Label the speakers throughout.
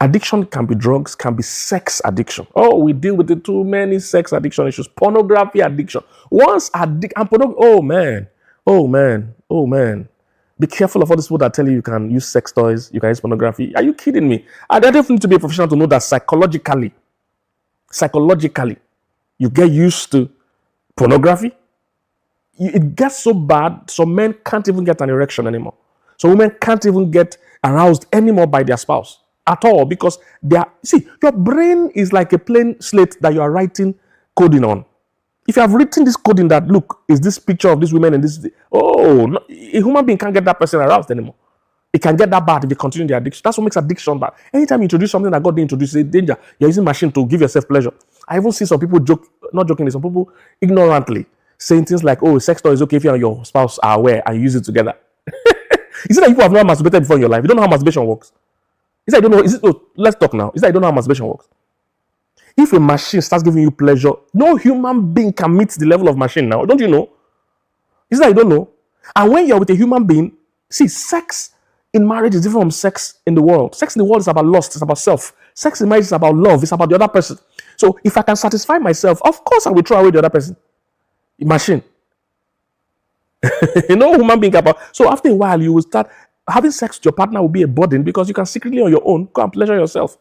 Speaker 1: Addiction can be drugs, can be sex addiction. Oh, we deal with the too many sex addiction issues. Pornography addiction. Once addict and pornography. Oh man. Oh man. Oh man. Be careful of all these people that tell you can use sex toys, you can use pornography. Are you kidding me? I don't need to be a professional to know that psychologically, you get used to pornography. It gets so bad, some men can't even get an erection anymore. So women can't even get aroused anymore by their spouse at all, because your brain is like a plain slate that you are writing coding on. If you have written this coding that, look, is this picture of this woman and this, no, a human being can't get that person aroused anymore. It can get that bad if they continue the addiction. That's what makes addiction bad. Anytime you introduce something that God didn't introduce, it's a danger. You're using machine to give yourself pleasure. I even see some people not jokingly, some people ignorantly saying things like, oh, sex toy is okay if you and your spouse are aware and you use it together. Is it that you have not masturbated before in your life? You don't know how masturbation works. Is that you don't know? Let's talk now. Is that you don't know how masturbation works? If a machine starts giving you pleasure, no human being can meet the level of machine now. Don't you know? Is that you don't know? And when you're with a human being, see, sex in marriage is different from sex in the world. Sex in the world is about lust, it's about self. Sex in marriage is about love, it's about the other person. So if I can satisfy myself, of course I will throw away the other person. Machine. No human being about. So after a while, you will start having sex with your partner will be a burden, because you can secretly on your own go and pleasure yourself,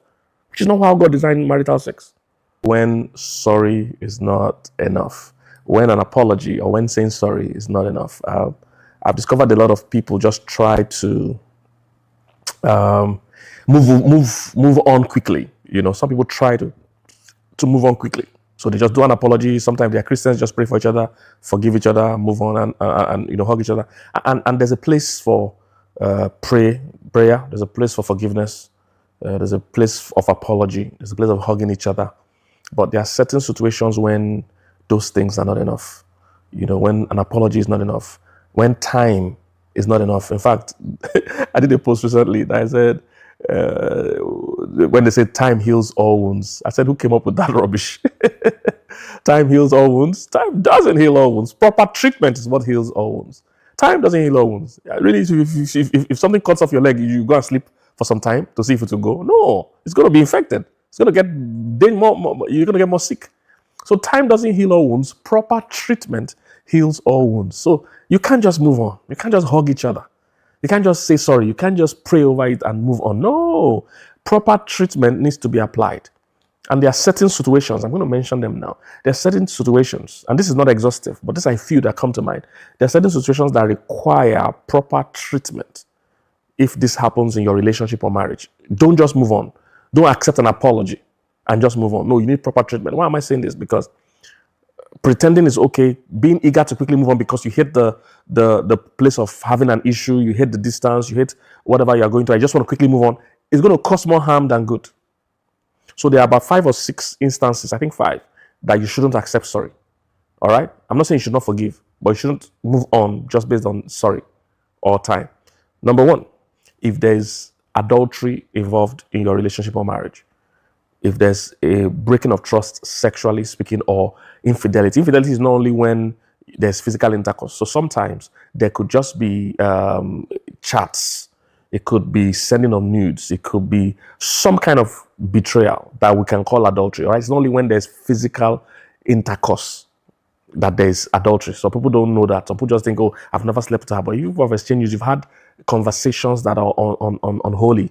Speaker 1: which is not how God designed marital sex. When sorry is not enough, when an apology or when saying sorry is not enough, I've discovered a lot of people just try to move on quickly. You know, some people try to move on quickly. So they just do an apology. Sometimes they're Christians, just pray for each other, forgive each other, move on, and hug each other. And there's a place for prayer. There's a place for forgiveness. There's a place of apology. There's a place of hugging each other. But there are certain situations when those things are not enough. You know, when an apology is not enough, when time is not enough. In fact, I did a post recently that I said, when they say time heals all wounds, I said, who came up with that rubbish? Time heals all wounds. Time doesn't heal all wounds. Proper treatment is what heals all wounds. Time doesn't heal all wounds. Really, if something cuts off your leg, you go and sleep for some time to see if it will go. No, it's going to be infected. It's going to get more. You're going to get more sick. So time doesn't heal all wounds. Proper treatment heals all wounds. So you can't just move on. You can't just hug each other. You can't just say sorry. You can't just pray over it and move on. No. Proper treatment needs to be applied. And there are certain situations, I'm going to mention them now. There are certain situations, and this is not exhaustive, but this are a few that come to mind. There are certain situations that require proper treatment if this happens in your relationship or marriage. Don't just move on. Don't accept an apology and just move on. No, you need proper treatment. Why am I saying this? Because pretending is okay. Being eager to quickly move on because you hate the place of having an issue, you hate the distance, you hate whatever you are going through. I just want to quickly move on. It's going to cause more harm than good. So there are about 5 or 6 instances, I think 5, that you shouldn't accept sorry. All right? I'm not saying you should not forgive, but you shouldn't move on just based on sorry or time. Number 1, if there's adultery involved in your relationship or marriage, if there's a breaking of trust, sexually speaking, or infidelity. Infidelity is not only when there's physical intercourse. So sometimes there could just be chats. It could be sending of nudes. It could be some kind of betrayal that we can call adultery. Right? It's not only when there's physical intercourse that there's adultery. So people don't know that. Some people just think, oh, I've never slept with her. But you've exchanged, you've had conversations that are unholy,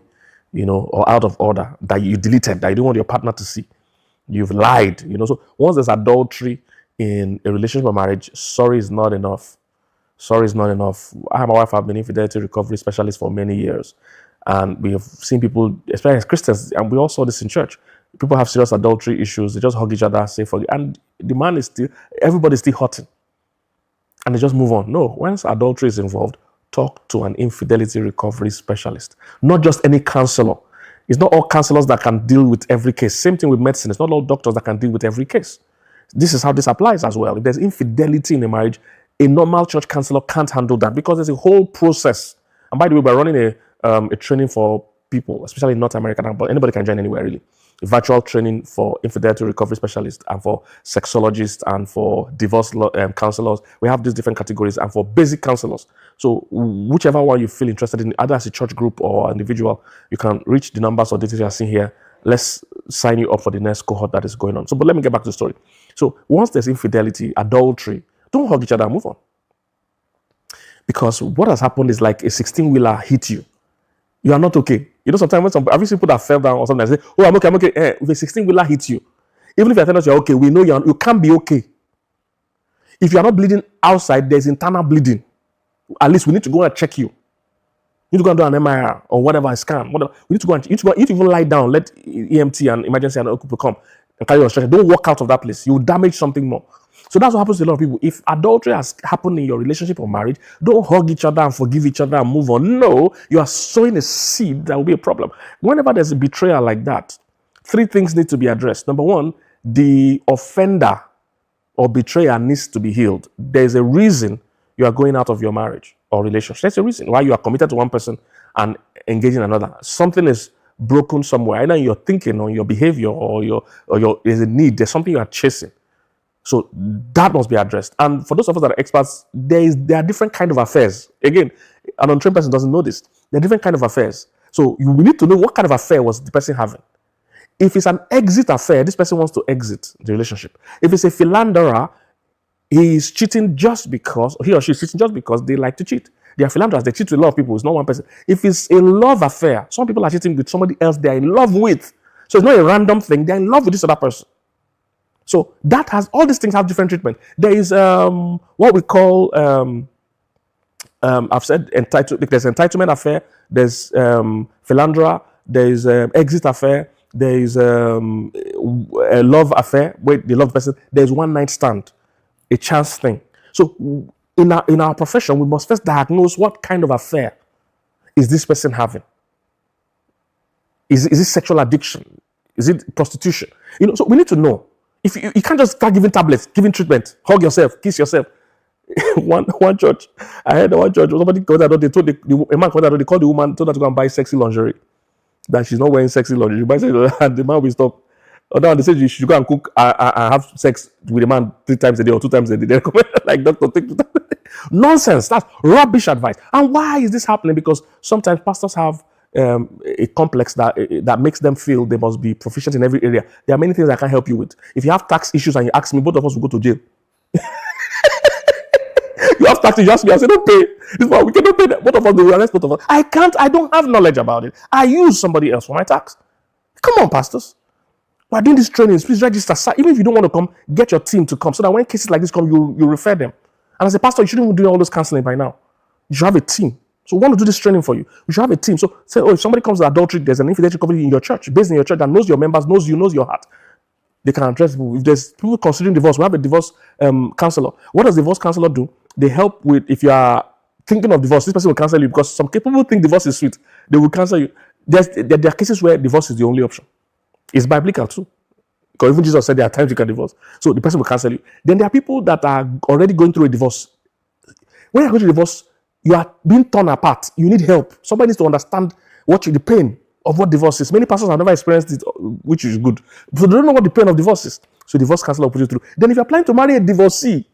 Speaker 1: you know, or out of order, that you deleted, that you don't want your partner to see. You've lied, you know. So once there's adultery in a relationship or marriage, sorry is not enough. Sorry is not enough. I and my wife have been infidelity recovery specialists for many years. And we have seen people, especially as Christians, and we all saw this in church. People have serious adultery issues. They just hug each other, say forgive. And the man is still, everybody's still hurting. And they just move on. No, once adultery is involved, talk to an infidelity recovery specialist. Not just any counselor. It's not all counselors that can deal with every case. Same thing with medicine. It's not all doctors that can deal with every case. This is how this applies as well. If there's infidelity in a marriage, a normal church counselor can't handle that because there's a whole process. And by the way, we're running a training for people, especially in North America, but anybody can join anywhere really. virtual training for infidelity recovery specialists and for sexologists and for divorce counselors. We have these different categories and for basic counselors. So whichever one you feel interested in, either as a church group or individual, you can reach the numbers or details you are seeing here. Let's sign you up for the next cohort that is going on. So, but let me get back to the story. So once there's infidelity, adultery, don't hug each other and move on. Because what has happened is like a 16-wheeler hit you. You are not okay. You know, sometimes when have you seen people that fell down or something and say, oh, I'm okay, I'm okay. If a 16-wheeler hits you, even if you're telling us you're okay, we know you can't be okay. If you're not bleeding outside, there's internal bleeding. At least we need to go and check you. You need to go and do an MRI or whatever, a scan. Whatever. We need to go and you need to even lie down, let EMT and emergency and people come and carry your stretcher. Don't walk out of that place. You will damage something more. So that's what happens to a lot of people. If adultery has happened in your relationship or marriage, don't hug each other and forgive each other and move on. No, you are sowing a seed that will be a problem. Whenever there's a betrayal like that, three things need to be addressed. Number one, the offender or betrayer needs to be healed. There's a reason you are going out of your marriage or relationship. There's a reason why you are committed to one person and engaging another. Something is broken somewhere, either in your thinking or your behavior or your there's a need. There's something you are chasing. So that must be addressed. And for those of us that are experts, there are different kind of affairs. Again, an untrained person doesn't know this. There are different kind of affairs. So you need to know what kind of affair was the person having. If it's an exit affair, this person wants to exit the relationship. If it's a philanderer, he is cheating just because, he or she is cheating just because they like to cheat. They are philanderers, they cheat with a lot of people. It's not one person. If it's a love affair, some people are cheating with somebody else they are in love with. So it's not a random thing. They're in love with this other person. So that has, all these things have different treatment. There is what we call, I've said entitled, there's entitlement affair, there's philanderer, there's exit affair, there is a love affair, where the love person, there's one night stand, a chance thing. So in our profession, we must first diagnose what kind of affair is this person having. Is it sexual addiction? Is it prostitution? You know, so we need to know. If you can't just start giving tablets, giving treatment, hug yourself, kiss yourself. one church, I heard one church, somebody called out, they told a man called out, they called the woman, told her to go and buy sexy lingerie. That she's not wearing sexy lingerie. Buy sexy lingerie, and the man will stop. Or now they said you should go and cook and have sex with a man 3 times a day or 2 times a day. They recommend like doctor take nonsense. That's rubbish advice. And why is this happening? Because sometimes pastors have a complex that makes them feel they must be proficient in every area. There are many things I can't help you with. If you have tax issues and you ask me, both of us will go to jail. You have tax issues, you ask me, I say, don't pay. This one, we cannot pay that. Both of us, they will arrest both of us. I don't have knowledge about it. I use somebody else for my tax. Come on, pastors. We're doing these trainings. Please register. Even if you don't want to come, get your team to come so that when cases like this come, you refer them. And as a pastor, you shouldn't even do all this counseling by now. You should have a team. So we want to do this training for you. You should have a team. So say, oh, if somebody comes to adultery, there's an infidelity recovery in your church, based in your church, that knows your members, knows you, knows your heart. They can address people. If there's people considering divorce, we have a divorce counselor. What does the divorce counselor do? They help with, if you are thinking of divorce, this person will counsel you because some people think divorce is sweet. They will counsel you. There are cases where divorce is the only option. It's biblical too. Because even Jesus said there are times you can divorce. So the person will cancel you. Then there are people that are already going through a divorce. When you're going through a divorce, you are being torn apart. You need help. Somebody needs to understand the pain of what divorce is. Many pastors have never experienced it, which is good. So they don't know what the pain of divorce is. So divorce counselor will put you through. Then if you're planning to marry a divorcee,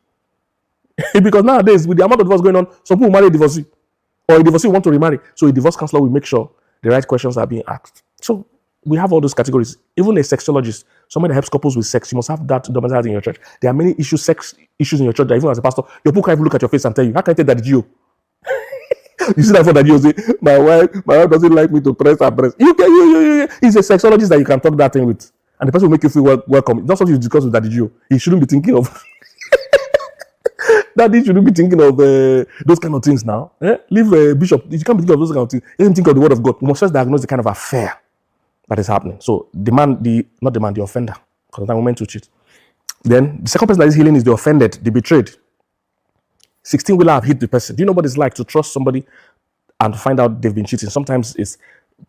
Speaker 1: because nowadays with the amount of divorce going on, some people marry a divorcee. Or a divorcee want to remarry. So a divorce counselor will make sure the right questions are being asked. So we have all those categories. Even a sexologist, somebody that helps couples with sex, you must have that domiciled in your church. There are many sex issues in your church that even as a pastor, your people can't even look at your face and tell you, how can I take that Gio? You see that for that Gio say, my wife doesn't like me to press her breast. He's a sexologist that you can talk that thing with. And the person will make you feel welcome. It's not something you discuss with Daddy Gio. He shouldn't be thinking of Daddy shouldn't be thinking of those kind of things now. Leave Bishop. You can't be thinking of those kind of things. You can think of the word of God. You must first diagnose the kind of affair that is happening. So the offender. Because I'm meant to cheat. Then the second person that is healing is the offended, the betrayed. 16-wheeler have hit the person. Do you know what it's like to trust somebody and to find out they've been cheating? Sometimes it's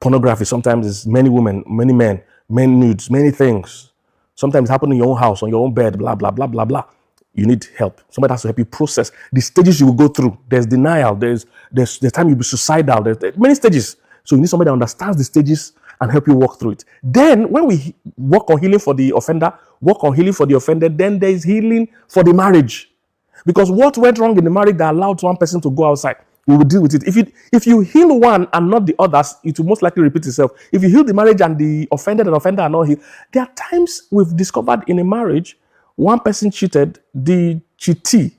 Speaker 1: pornography. Sometimes it's many women, many men, many nudes, many things. Sometimes it's happening in your own house, on your own bed, blah, blah, blah, blah, blah. You need help. Somebody has to help you process the stages you will go through. There's denial. There's the time you'll be suicidal. There's many stages. So you need somebody that understands the stages and help you walk through it. Then when we work on healing for the offender, work on healing for the offended, then there is healing for the marriage. Because what went wrong in the marriage that allowed one person to go outside, we will deal with it. If you heal one and not the others, it will most likely repeat itself. If you heal the marriage and the offender are not healed, there are times we've discovered in a marriage, one person cheated, the cheatee,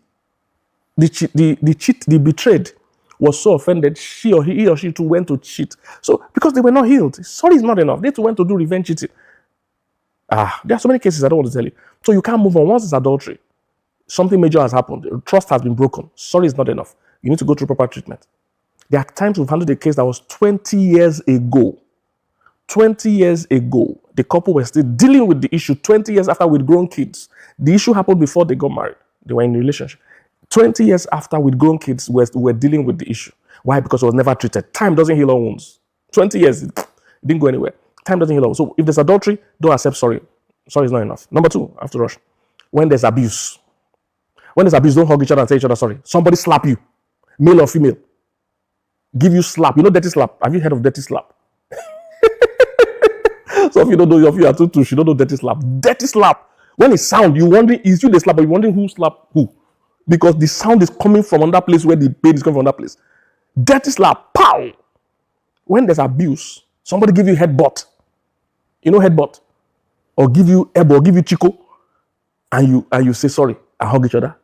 Speaker 1: the betrayed was so offended, he or she too went to cheat. So because they were not healed, sorry is not enough. They too went to do revenge cheating. There are so many cases I don't want to tell you. So you can't move on. Once it's adultery, something major has happened, trust has been broken. Sorry is not enough. You need to go through proper treatment. There are times we've handled a case that was 20 years ago. 20 years ago, the couple were still dealing with the issue 20 years after with grown kids. The issue happened before they got married. They were in a relationship. 20 years after with grown kids, we're dealing with the issue. Why? Because it was never treated. Time doesn't heal all wounds. 20 years, it didn't go anywhere. Time doesn't heal all. So if there's adultery, don't accept sorry. Sorry is not enough. Number two, I have to rush. When there's abuse. When there's abuse, don't hug each other and say each other sorry. Somebody slap you, male or female. Give you slap. You know dirty slap? Have you heard of dirty slap? Some of you don't know, if you are too you don't know dirty slap. Dirty slap. When it sound, you're wondering, is you the slap, but you're wondering who slapped who? Because the sound is coming from another place where the pain is coming from another place. Dirty slap. Pow! When there's abuse, somebody give you headbutt. You know headbutt? Or give you elbow, or give you chico, and you say sorry and hug each other.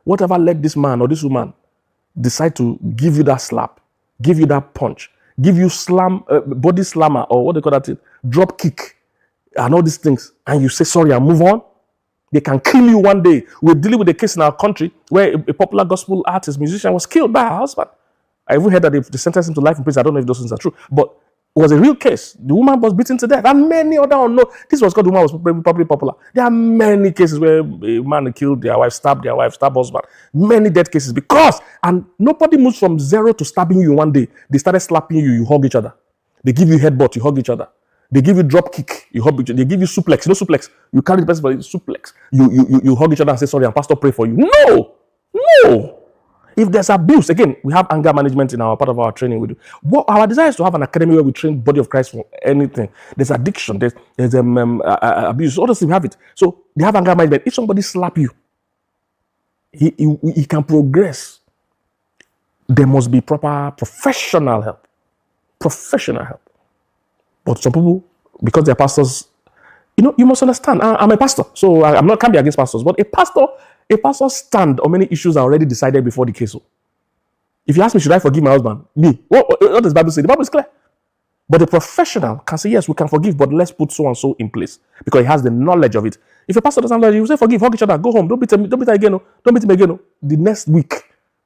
Speaker 1: Whatever led this man or this woman decide to give you that slap, give you that punch, give you body slammer, or what they call that thing, drop kick, and all these things, and you say sorry and move on, they can kill you one day. We're dealing with a case in our country where a popular gospel artist, musician was killed by her husband. I even heard that they sentenced him to life in prison. I don't know if those things are true, but it was a real case. The woman was beaten to death, and many other unknown. This was because the woman was probably popular. There are many cases where a man killed their wife, stabbed husband. Many death cases because, and nobody moves from zero to stabbing you one day. They started slapping you, you hug each other. They give you headbutt, you hug each other. They give you drop kick, you hug each other. They give you suplex, suplex. You carry the person for suplex. You hug each other and say sorry, and pastor pray for you. No. If there's abuse, again, we have anger management in our part of our training. We do. Our desire is to have an academy where we train body of Christ for anything. There's addiction, there's abuse, all those things we have it. So they have anger management. If somebody slap you, he can progress. There must be proper professional help. Professional help. But some people, because they're pastors, you must understand. I'm a pastor, so can't be against pastors. But a pastor's stand on many issues are already decided before the case. If you ask me, should I forgive my husband? Me. What does the Bible say? The Bible is clear. But the professional can say, yes, we can forgive, but let's put so and so in place because he has the knowledge of it. If a pastor doesn't know, you say forgive, hug each other, go home, don't beat him again. Don't beat him again. The next week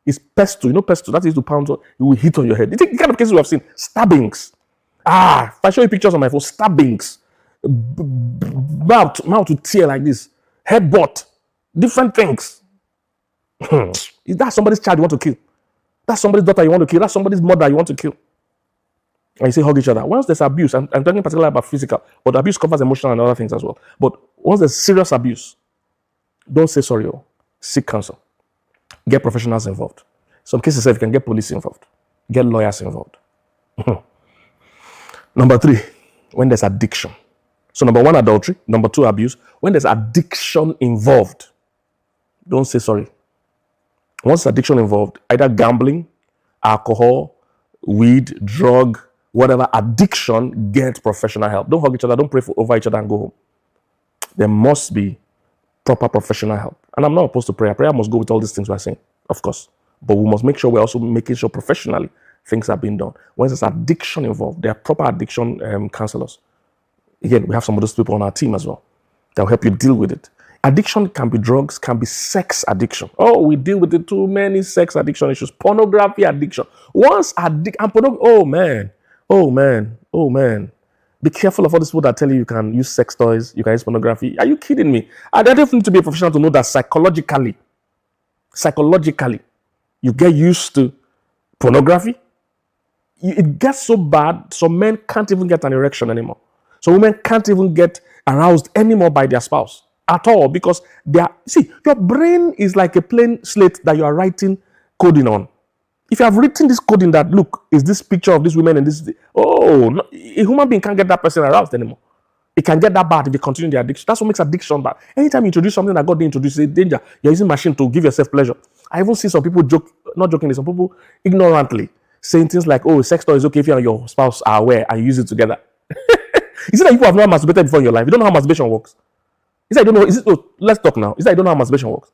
Speaker 1: is pesto. Pesto, that is to pound, you will hit on your head. The kind of cases we have seen, stabbings. If I show you pictures on my phone, stabbings, mouth to tear like this, headbutt, different things. Is that somebody's child you want to kill? That's somebody's daughter you want to kill? That's somebody's mother you want to kill? And you say hug each other. Once there's abuse, I'm talking particularly about physical, but abuse covers emotional and other things as well. But once there's serious abuse, don't say sorry. Seek counsel. Get professionals involved. Some cases say you can get police involved. Get lawyers involved. Number three, when there's addiction. So number one, adultery. Number two, abuse. When there's addiction involved, don't say sorry. Once addiction involved, either gambling, alcohol, weed, drug, whatever addiction, get professional help. Don't hug each other. Don't pray over each other and go home. There must be proper professional help. And I'm not opposed to prayer. Prayer must go with all these things we're saying, of course. But we must make sure we're also making sure professionally things are being done. When there's addiction involved, there are proper addiction counselors. Again, we have some of those people on our team as well that will help you deal with it. Addiction can be drugs, can be sex addiction. Oh, we deal with it too many sex addiction issues. Pornography addiction. Once oh man. Be careful of all these people that tell you can use sex toys, you can use pornography. Are you kidding me? I don't need to be a professional to know that psychologically, you get used to pornography. It gets so bad, some men can't even get an erection anymore. So women can't even get aroused anymore by their spouse at all because your brain is like a plain slate that you are writing coding on. If you have written this coding that, look, is this picture of this woman and this, oh, no, a human being can't get that person aroused anymore. It can get that bad if they continue the addiction. That's what makes addiction bad. Anytime you introduce something that God didn't introduce, it's danger. You're using machine to give yourself pleasure. I even see some people joke, not jokingly, some people ignorantly saying things like, oh, sex toy is okay if you and your spouse are aware and you use it together. Is it that people have not masturbated before in your life? You don't know how masturbation works. Is that you don't know? Is it? Oh, let's talk now. Is that you don't know how masturbation works?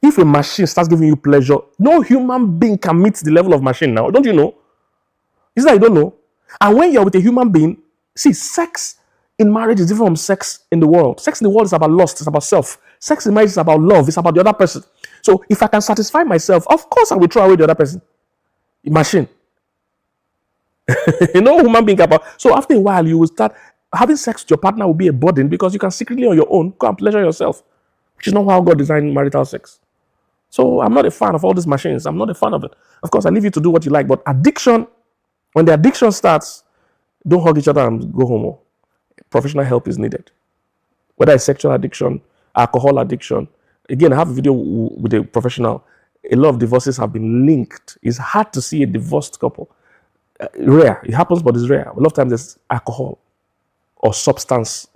Speaker 1: If a machine starts giving you pleasure, no human being can meet the level of machine now. Don't you know? Is that you don't know? And when you're with a human being, see, sex in marriage is different from sex in the world. Sex in the world is about lust, it's about self. Sex in marriage is about love, it's about the other person. So if I can satisfy myself, of course I will throw away the other person. Machine. No human being capable. So after a while, you will start having sex with your partner will be a burden because you can secretly on your own go and pleasure yourself, which is not how God designed marital sex. So I'm not a fan of all these machines. I'm not a fan of it. Of course, I leave you to do what you like. But addiction, when the addiction starts, don't hug each other and go home. Professional help is needed. Whether it's sexual addiction, alcohol addiction. Again, I have a video with a professional. A lot of divorces have been linked. It's hard to see a divorced couple. Rare. It happens, but it's rare. A lot of times there's alcohol or substance,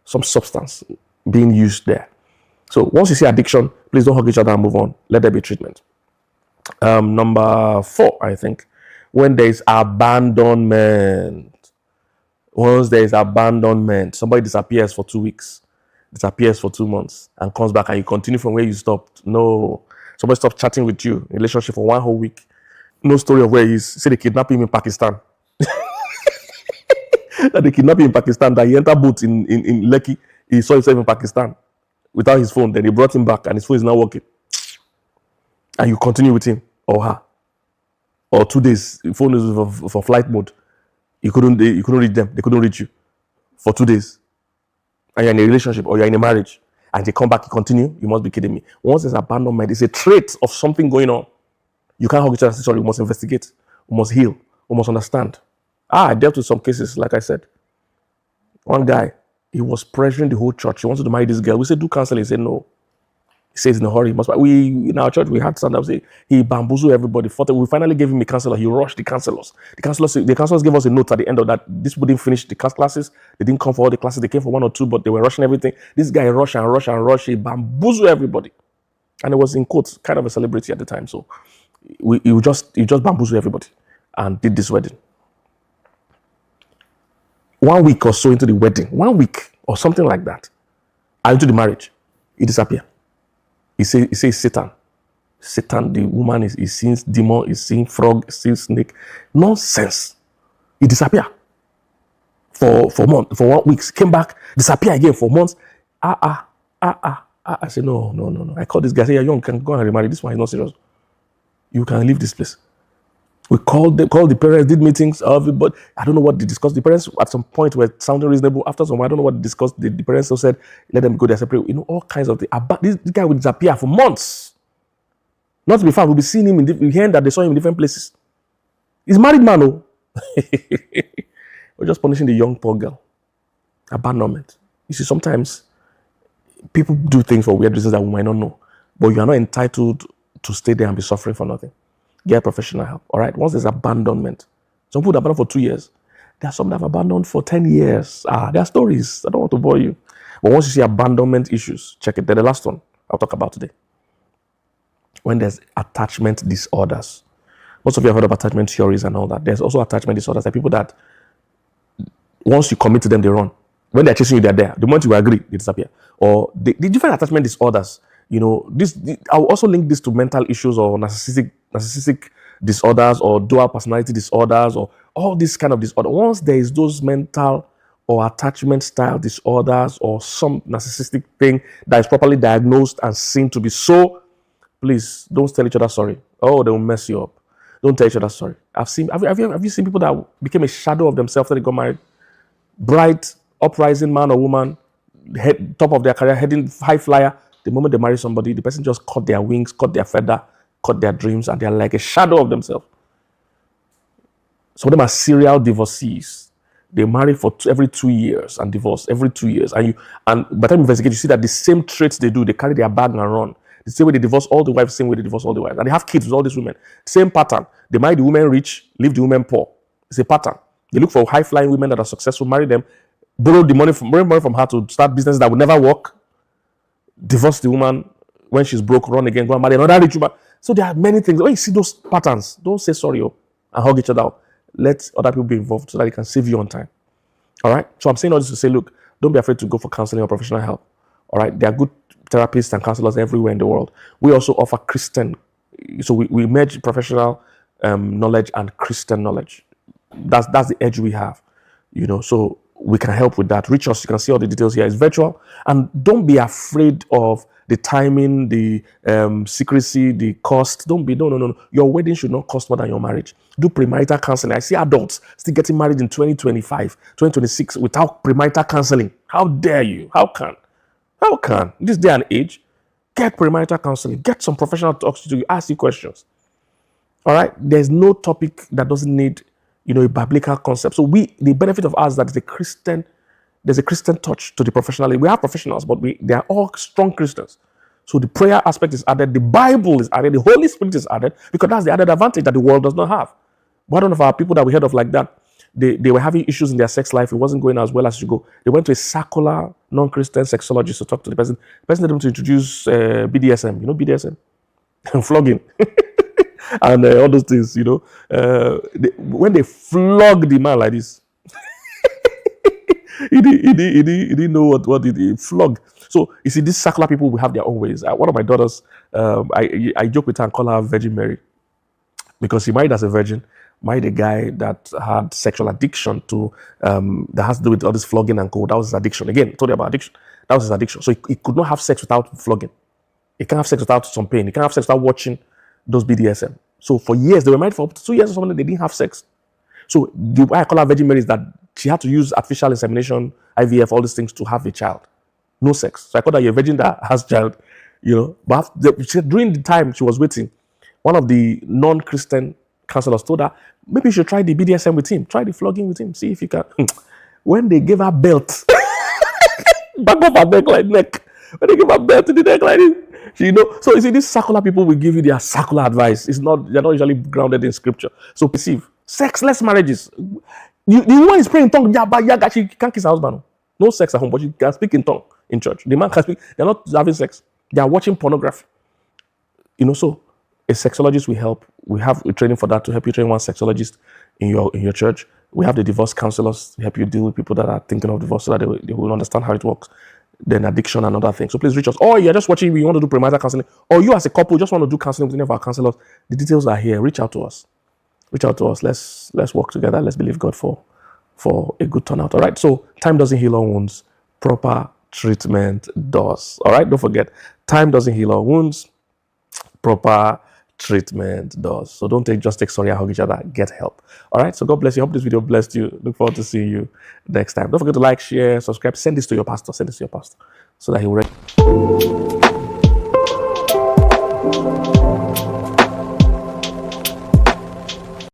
Speaker 1: some substance being used there. So once you see addiction, please don't hug each other and move on. Let there be treatment. Number 4, I think, when there is abandonment. Once there is abandonment, somebody disappears for 2 weeks, disappears for 2 months, and comes back and you continue from where you stopped. No. Somebody stops chatting with you in a relationship for 1 whole week. No story of where he is. Say they kidnapped him in Pakistan. That they kidnapped him in Pakistan, that he entered boat in Lekki. He saw himself in Pakistan without his phone. Then they brought him back and his phone is now working. And you continue with him or her. Or 2 days, the phone is for flight mode. You couldn't reach them. They couldn't reach you for 2 days. And you're in a relationship or you're in a marriage. And they come back, you continue. You must be kidding me. Once there's abandonment, it's a trait of something going on. You can't hug each other and say, sorry, we must investigate. We must heal. We must understand. I dealt with some cases, like I said. One guy, he was pressuring the whole church. He wanted to marry this girl. We said, do counseling. He said, no. He says in a hurry. In our church, we had stand-up. He bamboozled everybody. We finally gave him a counselor. He rushed the counselors. The counselors gave us a note at the end of that. This wouldn't finish the classes. They didn't come for all the classes. They came for 1 or 2, but they were rushing everything. This guy rushed and rushed and rushed. He bamboozled everybody. And it was, in quotes, kind of a celebrity at the time. So he just bamboozled everybody and did this wedding. 1 week or so into the wedding, 1 week or something like that, and into the marriage, he disappeared. He says Satan. Satan, the woman is seeing demon, is seeing frog, is seeing snake. Nonsense. He disappeared for 1 week. Came back, disappear again for months. I said, no. I called this guy. I said, you're young, can go and remarry. This one is not serious. You can leave this place. We called the parents, did meetings, everybody. I don't know what they discussed. The parents at some point were sounding reasonable. After some, I don't know what they discussed. The parents also said, let them go their separate. All kinds of things. This guy would disappear for months. Not to be fair, we'll be seeing him we hearing that they saw him in different places. He's a married man, oh. We're just punishing the young poor girl. Abandonment. You see, sometimes people do things for weird reasons that we might not know. But you are not entitled to stay there and be suffering for nothing. Get professional help. All right. Once there's abandonment, some people abandoned for 2 years. There are some that have abandoned for 10 years. There are stories. I don't want to bore you. But once you see abandonment issues, check it. They're the last one I'll talk about today. When there's attachment disorders. Most of you have heard of attachment theories and all that. There's also attachment disorders. There are people that once you commit to them, they run. When they're chasing you, they're there. The moment you agree, they disappear. Or the different attachment disorders. I'll also link this to mental issues or narcissistic disorders or dual personality disorders or all this kind of disorder. Once there is those mental or attachment style disorders or some narcissistic thing that is properly diagnosed and seen to be so, please don't tell each other sorry. Oh, they will mess you up. Don't tell each other sorry. Have you seen people that became a shadow of themselves after they got married? Bright, uprising man or woman, top of their career, heading high flyer. The moment they marry somebody, the person just cut their wings, cut their feather, cut their dreams, and they're like a shadow of themselves. Some of them are serial divorcees. They marry for every 2 years and divorce every 2 years. And by the time you investigate, you see that the same traits they do, they carry their bag and run. The same way they divorce all the wives, same way they divorce all the wives. And they have kids with all these women. Same pattern. They marry the women rich, leave the women poor. It's a pattern. They look for high-flying women that are successful, marry them, borrow money from her to start business that will never work, divorce the woman when she's broke, run again, go and marry another rich woman. So there are many things. When you see those patterns, don't say sorry and hug each other out. Let other people be involved so that they can save you on time. All right? So I'm saying all this to say, look, don't be afraid to go for counseling or professional help. All right? There are good therapists and counselors everywhere in the world. We also offer Christian. So we merge professional knowledge and Christian knowledge. That's the edge we have. So we can help with that. Reach us. You can see all the details here. It's virtual. And don't be afraid of the timing, the secrecy, the cost. No. Your wedding should not cost more than your marriage. Do premarital counseling. I see adults still getting married in 2025, 2026 without premarital counseling. How dare you? How can? This day and age, get premarital counseling. Get some professional talks to you. Ask you questions. All right? There's no topic that doesn't need a biblical concept. So the benefit of us that there's a Christian touch to the professional. We have professionals, but they are all strong Christians. So the prayer aspect is added, the Bible is added, the Holy Spirit is added, because that's the added advantage that the world does not have. One of our people that we heard of like that, they were having issues in their sex life. It wasn't going as well as it should go. They went to a secular, non-Christian sexologist to talk to the person. The person told them to introduce BDSM. You know BDSM? Flogging. And all those things, when they flog the man like this, he didn't know what it flog. So you see, these secular people will have their own ways. One of my daughters, I joke with her and call her Virgin Mary, because she married as a virgin, married a guy that had sexual addiction to that has to do with all this flogging and co. That was his addiction. Again, I told you about addiction. That was his addiction. So he could not have sex without flogging. He can't have sex without some pain. He can't have sex without watching those BDSM. So for years, they were married for up to 2 years or something, they didn't have sex. So the why I call her Virgin Mary is that she had to use artificial insemination, IVF, all these things to have a child. No sex. So I call her a virgin that has child, But during the time she was waiting, one of the non-Christian counselors told her, maybe you should try the BDSM with him. Try the flogging with him. See if you can. When they gave her belt, back of her neck. When they give her belt to the neck like this, so you see, these secular people will give you their secular advice. They're not usually grounded in scripture. So perceive sexless marriages. The woman is praying in tongue. She can't kiss her husband. No sex at home, but she can speak in tongue in church. The man can speak. They're not having sex. They are watching pornography. So a sexologist will help. We have a training for that to help you train one sexologist in your church. We have the divorce counselors to help you deal with people that are thinking of divorce, so that they will understand how it works. Then addiction and other things. So please reach us. Or you're just watching, you want to do premarital counseling, or you as a couple just want to do counseling with any of our counselors. The details are here. Reach out to us. Let's work together. Let's believe God for a good turnout. All right. So time doesn't heal all wounds. Proper treatment does. All right. Don't forget, time doesn't heal all wounds. Proper treatment does. So don't just take sorry and hug each other. Get help. All right. So God bless you. Hope this video blessed you. Look forward to seeing you next time. Don't forget to like, share, subscribe. Send this to your pastor. So that he will.